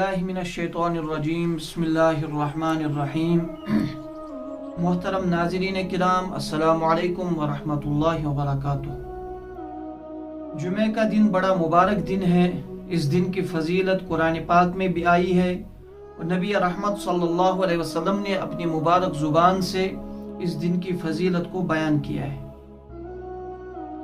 बिल्लाहि मिनश्शैतानिर्रजीम बिस्मिल्लाहिर्रहमानिर्रहीम। मोहतरम नाज़रीन किराम, अस्सलामु अलैकुम व रहमतुल्लाहि व बरकातुहू। जुमे का दिन बड़ा मुबारक दिन है। इस दिन की फजीलत कुरान पाक में भी आई है और नबी रहमत सल्लल्लाहु अलैहि वसल्लम ने अपनी मुबारक ज़ुबान से इस दिन की फजीलत को बयान किया है।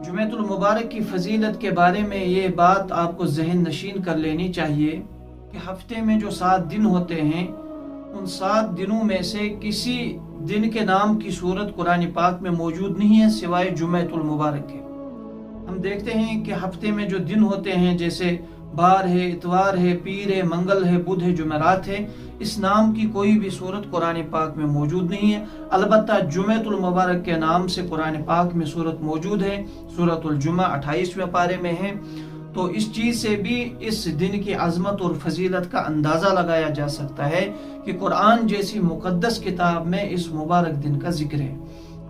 जुमेतुल मुबारक की फजीलत के बारे में ये बात आपको जहन नशीन कर लेनी चाहिए कि हफ्ते में जो 7 दिन होते हैं, उन 7 दिनों में से किसी दिन के नाम की सूरत कुरान पाक में मौजूद नहीं है सिवाय जुमेतुल मुबारक के। हम देखते हैं कि हफ्ते में जो दिन होते हैं, जैसे बार है, इतवार है, पीर है, मंगल है, बुध है, जुमेरात है, इस नाम की कोई भी सूरत कुरान पाक में मौजूद नहीं है। अलबत्ता जुमेतुल मुबारक के नाम से कुरान पाक में सूरत मौजूद है। सूरतुल जुमा 28वें पारे में है। तो इस चीज़ से भी इस दिन की अजमत और फजीलत का अंदाज़ा लगाया जा सकता है कि कुरान जैसी मुक़द्दस किताब में इस मुबारक दिन का जिक्र है।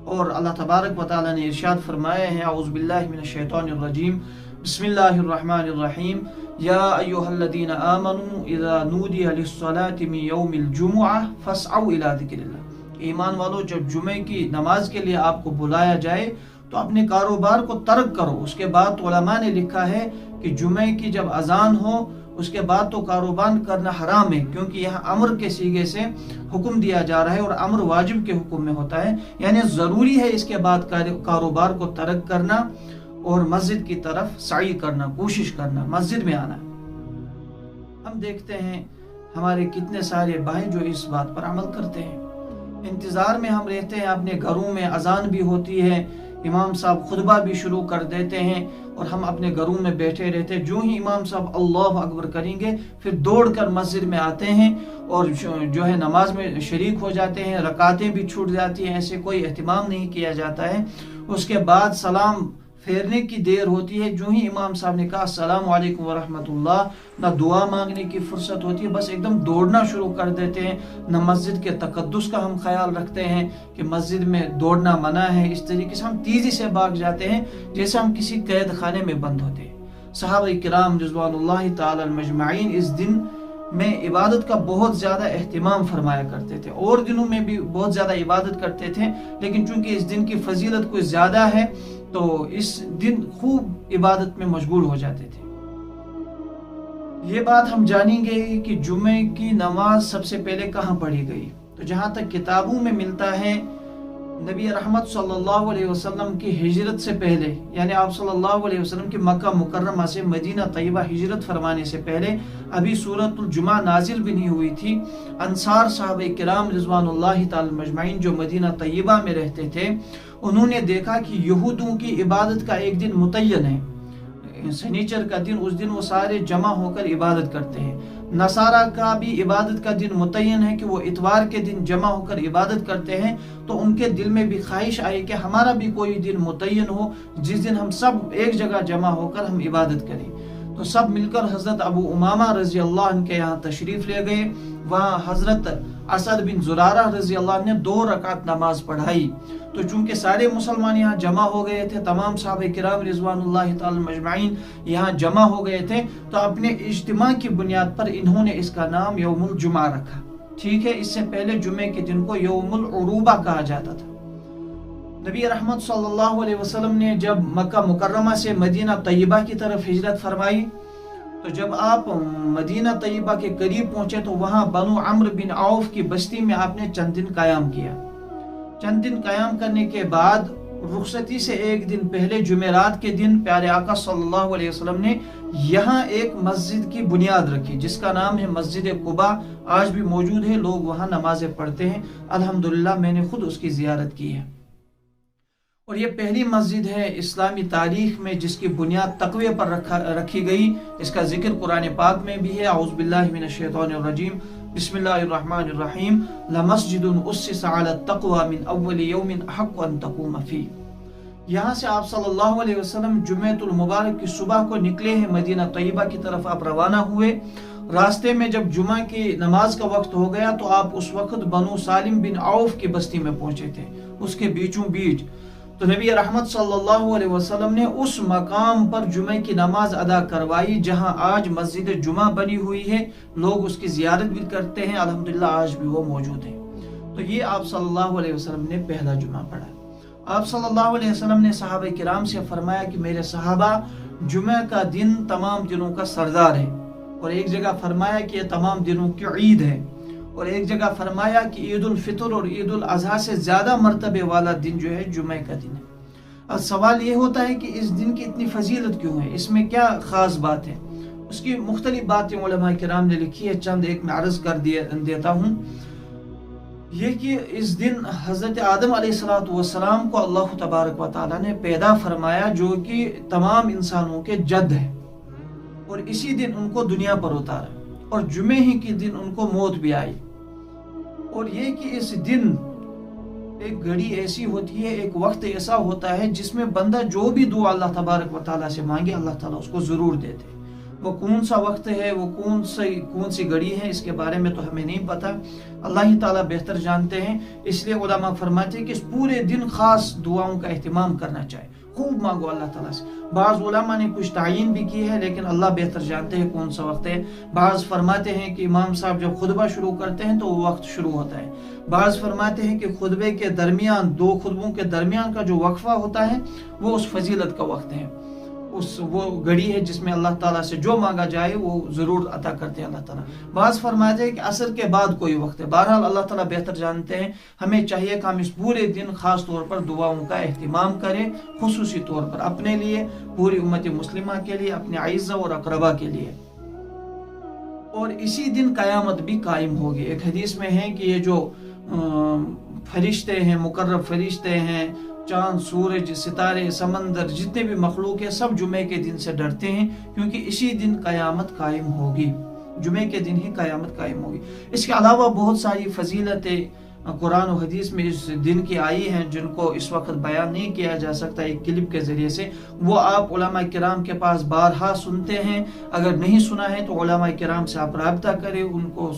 और अल्लाह तबारक व तआला ने इरशाद फरमाया है, औज़ु बिल्लाहि मिनश्शैतानिर्रजीम, बिस्मिल्लाहिर्रहमानिर्रहीम, या अय्युहल्लज़ीना आमनू इज़ा नूदिया लिस्सलाति मिन यौमिल जुमुअह फस्अऊ इला ज़िक्रिल्लाह। ईमान वालों, जब जुमे की नमाज के लिए आपको बुलाया जाए तो अपने कारोबार को तर्क करो। उसके बाद उलमा ने लिखा है कि जुमे की जब अजान हो उसके बाद तो कारोबार करना हराम है, क्योंकि यहाँ अम्र के सीगे से हुक्म दिया जा रहा है और अम्र वाजिब के हुक्म में होता है। यानी ज़रूरी है इसके बाद कारोबार को तर्क करना और मस्जिद की तरफ साई करना, कोशिश करना, मस्जिद में आना। हम देखते हैं हमारे कितने सारे भाई जो इस बात पर अमल करते हैं। इंतज़ार में हम रहते हैं, अपने घरों में अजान भी होती है, इमाम साहब खुतबा भी शुरू कर देते हैं और हम अपने घरों में बैठे रहते हैं। जो ही इमाम साहब अल्लाह अकबर करेंगे फिर दौड़कर मस्जिद में आते हैं और जो है नमाज में शरीक हो जाते हैं। रकातें भी छूट जाती हैं, ऐसे कोई एहतिमाम नहीं किया जाता है। उसके बाद सलाम फेरने की देर होती है, जो ही इमाम साहब ने कहा अस्सलामु अलैकुम व रहमतुल्लाह, ना दुआ मांगने की फुर्सत होती है, बस एकदम दौड़ना शुरू कर देते हैं। न मस्जिद के तकद्दुस का हम ख्याल रखते हैं कि मस्जिद में दौड़ना मना है। इस तरीके से हम तेजी से भाग जाते हैं जैसे हम किसी कैद खाने में बंद होते हैं। सहाबा किराम रिज़वानुल्लाहि ताला अजमईन इस दिन में इबादत का बहुत ज़्यादा एहतिमाम फरमाया करते थे। और दिनों में भी बहुत ज़्यादा इबादत करते थे, लेकिन चूंकि इस दिन की फजीलत कुछ ज़्यादा है तो इस दिन खूब इबादत में मशगूल हो जाते थे। ये बात हम जानेंगे कि जुमे की नमाज सबसे पहले कहाँ पढ़ी गई। तो जहाँ तक किताबों में मिलता है, नबी रहमत सल्लल्लाहु अलैहि वसल्लम की हिजरत से पहले, यानी आप सल्लल्लाहु अलैहि वसल्लम की मक्का मुकर्रमा से मदीना तैयबा हिजरत फरमाने से पहले अभी सूरतुल जुमा नाजिल भी नहीं हुई थी। अंसार साहबे किराम रिज़वानुल्लाहि ताला अजमईन जो मदीना तैयबा में रहते थे, उन्होंने देखा कि यहूदियों की इबादत का एक दिन मुतय्यन है, शनिचर का दिन। उस दिन वो सारे जमा होकर इबादत करते हैं। नसारा का भी इबादत का दिन मुतय्यन है कि वो इतवार के दिन जमा होकर इबादत करते हैं। तो उनके दिल में भी ख्वाहिश आई कि हमारा भी कोई दिन मुतय्यन हो जिस दिन हम सब एक जगह जमा होकर हम इबादत करें। तो सब मिलकर हजरत अबू उमामा रजी अल्लाह अन्हु के यहाँ तशरीफ ले गए। वहाँ हजरत असद बिन जुरारा रजी अल्लाह ने 2 रकात नमाज पढ़ाई। तो चूंकि सारे मुसलमान यहाँ जमा हो गए थे, तमाम साहबे किराम रिज़वानुल्लाहि ताला अजमईन यहाँ जमा हो गए थे, तो अपने इज्तिमा की बुनियाद पर इन्होंने इसका नाम यौमुल जुमा रखा। ठीक है, इससे पहले जुमे के दिन को यौमुल उरूबा कहा जाता था। नबी रहमत सल्लल्लाहु अलैहि वसल्लम ने जब मक्का मुकर्रमा से मदीना तैयबा की तरफ हिजरत फरमाई, तो जब आप मदीना तैयबा के करीब पहुंचे तो वहां बनु अम्र बिन औफ की बस्ती में आपने चंद दिन कायम किया। चंद दिन कायम करने के बाद रुखसती से एक दिन पहले जुमेरात के दिन प्यारे आका सल्लल्लाहु अलैहि वसल्लम ने यहाँ एक मस्जिद की बुनियाद रखी जिसका नाम है मस्जिद कुबा। आज भी मौजूद है, लोग वहाँ नमाजें पढ़ते हैं। अल्हम्दुलिल्लाह मैंने खुद उसकी जियारत की है और ये पहली मस्जिद है इस्लामी तारीख में जिसकी बुनियाद तकवे पर रखी गई। इसका जिक्र कुरान पाक में भी है। औज़ु बिल्लाहि मिनश्शैतानिर्रजीम, बिस्मिल्लाहिर्रहमानिर्रहीम, लमस्जिदुन उस्सिसा अला तक़वा मिन अव्वलि यौमिन अहक़्क़ु अन तक़ूम फ़ीह। यहाँ से आप सल्लल्लाहु अलैहि वसल्लम जुमेतुल मुबारक की सुबह को निकले हैं, मदीना तैयबा की तरफ आप रवाना हुए। रास्ते में जब जुमा की नमाज का वक्त हो गया तो आप उस वक्त बनु सालिम बिन औफ की बस्ती में पहुंचे थे, उसके बीचों बीच। تو نبی رحمت صلی اللہ علیہ وسلم نے اس مقام پر جمعہ کی نماز ادا کروائی جہاں آج مسجد جمعہ بنی ہوئی ہے، لوگ اس کی زیارت بھی کرتے ہیں، الحمدللہ آج بھی وہ موجود ہیں۔ تو یہ آپ صلی اللہ علیہ وسلم نے پہلا جمعہ پڑھا۔ آپ صلی اللہ علیہ وسلم نے صحابہ کرام سے فرمایا کہ میرے صحابہ، جمعہ کا دن تمام دنوں کا سردار ہے، اور ایک جگہ فرمایا کہ یہ تمام دنوں کی عید ہے، اور ایک جگہ فرمایا کہ عید الفطر اور عید الاضحیٰ سے زیادہ مرتبے والا دن جو ہے جمعہ کا دن ہے۔ اب سوال یہ ہوتا ہے کہ اس دن کی اتنی فضیلت کیوں ہے، اس میں کیا خاص بات ہے؟ اس کی مختلف باتیں علماء کرام نے لکھی ہے، چند ایک میں عرض کر دیتا ہوں۔ یہ کہ اس دن حضرت آدم علیہ السلام کو اللہ تبارک و تعالیٰ نے پیدا فرمایا، جو کہ تمام انسانوں کے جد ہے، اور اسی دن ان کو دنیا پر اتارا، اور جمعے ہی کے دن ان کو موت بھی آئی۔ اور یہ کہ اس دن ایک گھڑی ایسی ہوتی ہے، ایک وقت ایسا ہوتا ہے جس میں بندہ جو بھی دعا اللہ تبارک و تعالیٰ سے مانگے، اللہ تعالیٰ اس کو ضرور دیتے۔ وہ کون سا وقت ہے، وہ کون سی گھڑی ہے، اس کے بارے میں تو ہمیں نہیں پتا، اللہ ہی تعالیٰ بہتر جانتے ہیں۔ اس لیے علماء فرماتے ہیں کہ اس پورے دن خاص دعاؤں کا اہتمام کرنا چاہیے، خوب مانگو اللہ تعالیٰ سے۔ بعض علماء نے کچھ تعین بھی کی ہے، لیکن اللہ بہتر جانتے ہیں کون سا وقت ہے۔ بعض فرماتے ہیں کہ امام صاحب جب خطبہ شروع کرتے ہیں تو وہ وقت شروع ہوتا ہے۔ بعض فرماتے ہیں کہ خطبے کے درمیان، دو خطبوں کے درمیان کا جو وقفہ ہوتا ہے وہ اس فضیلت کا وقت ہے، وہ گھڑی ہے جس میں اللہ تعالیٰ سے جو مانگا جائے وہ ضرور عطا کرتے ہیں اللہ تعالیٰ۔ بعض فرماتے ہیں کہ عصر کے بعد کوئی وقت ہے۔ بہرحال اللہ تعالیٰ بہتر جانتے ہیں، ہمیں چاہیے کہ ہم اس پورے دن خاص طور پر دعاؤں کا اہتمام کریں، خصوصی طور پر اپنے لیے، پوری امت مسلمہ کے لیے، اپنے اعزہ اور اقربا کے لیے۔ اور اسی دن قیامت بھی قائم ہوگی۔ ایک حدیث میں ہے کہ یہ جو فرشتے ہیں، مقرب فرشتے ہیں، چاند، سورج، ستارے، سمندر، جتنے بھی مخلوق ہیں، سب جمعے کے دن سے ڈرتے ہیں، کیونکہ اسی دن قیامت قائم ہوگی، جمعے کے دن ہی قیامت قائم ہوگی۔ اس کے علاوہ بہت ساری فضیلتیں قرآن و حدیث میں اس دن کی آئی ہیں، جن کو اس وقت بیان نہیں کیا جا سکتا ایک کلپ کے ذریعے سے۔ وہ آپ علماء کرام کے پاس بارہا سنتے ہیں، اگر نہیں سنا ہے تو علماء کرام سے آپ رابطہ کریں، ان کو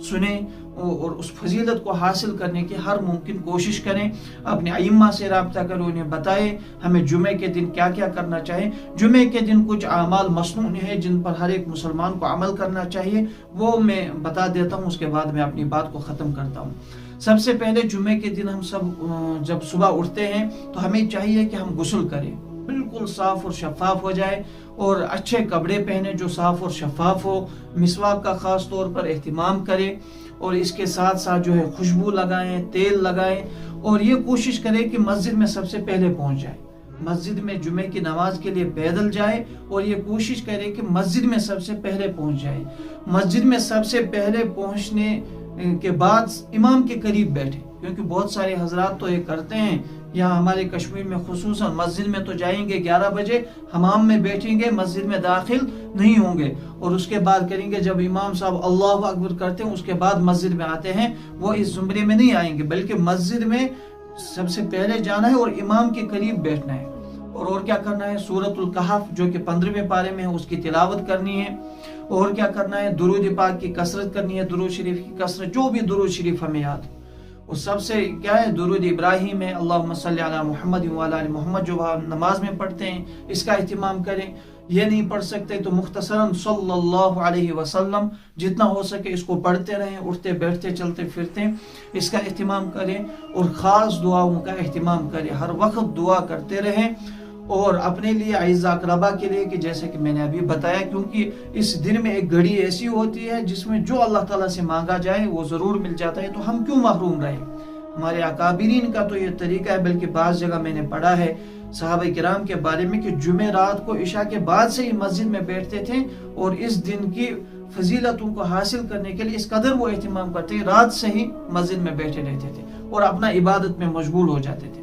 سنیں، اور اس فضیلت کو حاصل کرنے کی ہر ممکن کوشش کریں۔ اپنے ائمہ سے رابطہ کریں، انہیں بتائیں ہمیں جمعے کے دن کیا کیا کرنا چاہیے۔ جمعے کے دن کچھ اعمال مسنون ہیں جن پر ہر ایک مسلمان کو عمل کرنا چاہیے، وہ میں بتا دیتا ہوں، اس کے بعد میں اپنی بات کو ختم کرتا ہوں۔ سب سے پہلے جمعے کے دن ہم سب جب صبح اٹھتے ہیں تو ہمیں چاہیے کہ ہم غسل کریں، بالکل صاف اور شفاف ہو جائے، اور اچھے کپڑے پہنے جو صاف اور شفاف ہو، مسواک کا خاص طور پر اہتمام کریں، اور اس کے ساتھ ساتھ جو ہے خوشبو لگائیں، تیل لگائیں، اور یہ کوشش کریں کہ مسجد میں سب سے پہلے پہنچ جائے، مسجد میں جمعے کی نماز کے لیے پیدل جائے، اور یہ کوشش کریں کہ مسجد میں سب سے پہلے پہنچ جائے۔ مسجد میں سب سے پہلے پہنچنے کے بعد امام کے قریب بیٹھے، کیونکہ بہت سارے حضرات تو یہ کرتے ہیں، یہاں ہمارے کشمیر میں خصوصاً مسجد میں تو جائیں گے 11 بجے، حمام میں بیٹھیں گے، مسجد میں داخل نہیں ہوں گے، اور اس کے بعد کریں گے جب امام صاحب اللہ اکبر کرتے ہیں اس کے بعد مسجد میں آتے ہیں، وہ اس زمرے میں نہیں آئیں گے، بلکہ مسجد میں سب سے پہلے جانا ہے اور امام کے قریب بیٹھنا ہے۔ اور کیا کرنا ہے؟ سورۃ الکہف جو کہ 15ویں پارے میں ہے اس کی تلاوت کرنی ہے، اور کیا کرنا ہے؟ درود پاک کی کثرت کرنی ہے، درود شریف کی کثرت، جو بھی درود شریف ہمیں یاد ہے۔ اور سب سے کیا ہے؟ درود ابراہیم ہے، اللہم صلی علی محمد وعلی آل محمد، جو نماز میں پڑھتے ہیں، اس کا اہتمام کریں۔ یہ نہیں پڑھ سکتے تو مختصراً صلی اللہ علیہ وسلم جتنا ہو سکے اس کو پڑھتے رہیں، اٹھتے بیٹھتے چلتے پھرتے اس کا اہتمام کریں، اور خاص دعاؤں کا اہتمام کریں، ہر وقت دعا کرتے رہیں، اور اپنے لیے اعزہ اقربا کے لیے، کہ جیسے کہ میں نے ابھی بتایا، کیونکہ اس دن میں ایک گھڑی ایسی ہوتی ہے جس میں جو اللہ تعالیٰ سے مانگا جائے وہ ضرور مل جاتا ہے، تو ہم کیوں محروم رہے؟ ہمارے اکابرین کا تو یہ طریقہ ہے، بلکہ بعض جگہ میں نے پڑھا ہے صحابہ کرام کے بارے میں کہ جمعہ رات کو عشاء کے بعد سے ہی مسجد میں بیٹھتے تھے، اور اس دن کی فضیلتوں کو حاصل کرنے کے لیے اس قدر وہ اہتمام کرتے ہیں، رات سے ہی مسجد میں بیٹھے رہتے تھے اور اپنا عبادت میں مشغول ہو جاتے تھے۔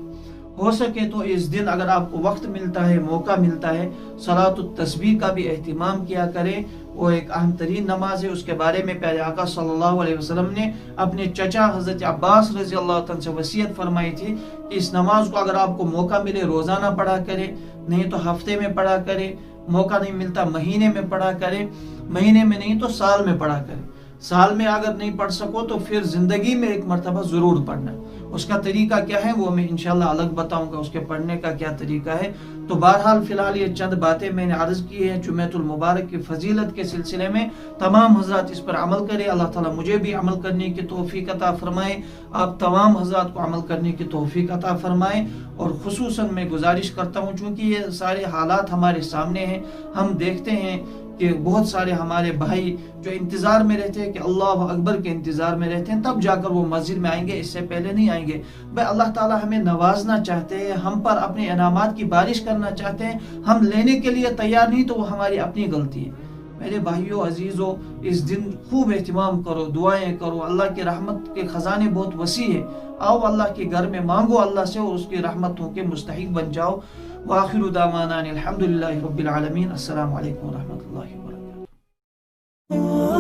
ہو سکے تو اس دن اگر آپ کو وقت ملتا ہے، موقع ملتا ہے، صلاۃ التسبیح کا بھی اہتمام کیا کریں، وہ ایک اہم ترین نماز ہے۔ اس کے بارے میں پیارے آقا صلی اللہ علیہ وسلم نے اپنے چچا حضرت عباس رضی اللہ عنہ سے وصیت فرمائی تھی کہ اس نماز کو اگر آپ کو موقع ملے روزانہ پڑھا کرے، نہیں تو ہفتے میں پڑھا کرے، موقع نہیں ملتا مہینے میں پڑھا کرے، مہینے میں نہیں تو سال میں پڑھا کرے۔ साल में अगर नहीं पढ़ सको तो फिर ज़िंदगी में एक मरतबा ज़रूर पढ़ना। उसका तरीका क्या है वो मैं इंशाल्लाह अलग बताऊंगा, उसके पढ़ने का क्या तरीका है। तो बहरहाल फ़िलहाल ये चंद बातें मैंने अर्ज़ की हैं जुमेतुल मुबारक की फजीलत के सिलसिले में। तमाम हज़रात इस पर अमल करें। अल्लाह ताला मुझे भी अमल करने की तौफीक अता फरमाए, आप तमाम हज़रात को अमल करने की तौफीक अता फरमाए। और खुसूसन मैं गुजारिश करता हूँ, चूँकि ये सारे हालात हमारे सामने हैं, हम देखते हैं कि बहुत सारे हमारे भाई जो इंतज़ार में रहते हैं कि अल्लाह अकबर के इंतज़ार में रहते हैं, तब जाकर वो मस्जिद में आएंगे, इससे पहले नहीं आएंगे। भाई अल्लाह ताला हमें नवाजना चाहते हैं, हम पर अपने इनामात की बारिश करना चाहते हैं, हम लेने के लिए तैयार नहीं, तो वो हमारी अपनी गलती है। मेरे भाइयों अजीज़ों, इस दिन खूब एहतिमाम करो, दुआएं करो, अल्लाह की रहमत के ख़जाने बहुत वसी है। आओ अल्लाह के घर में मांगो अल्लाह से, और उसकी रहमतों के मुस्तहिक बन जाओ। व आखिरु दावाना अनिल हम्दुलिल्लाहि रब्बिल आलमीन। अस्सलामु अलैकुम व रहमतुल्लाहि व बरकातुहू।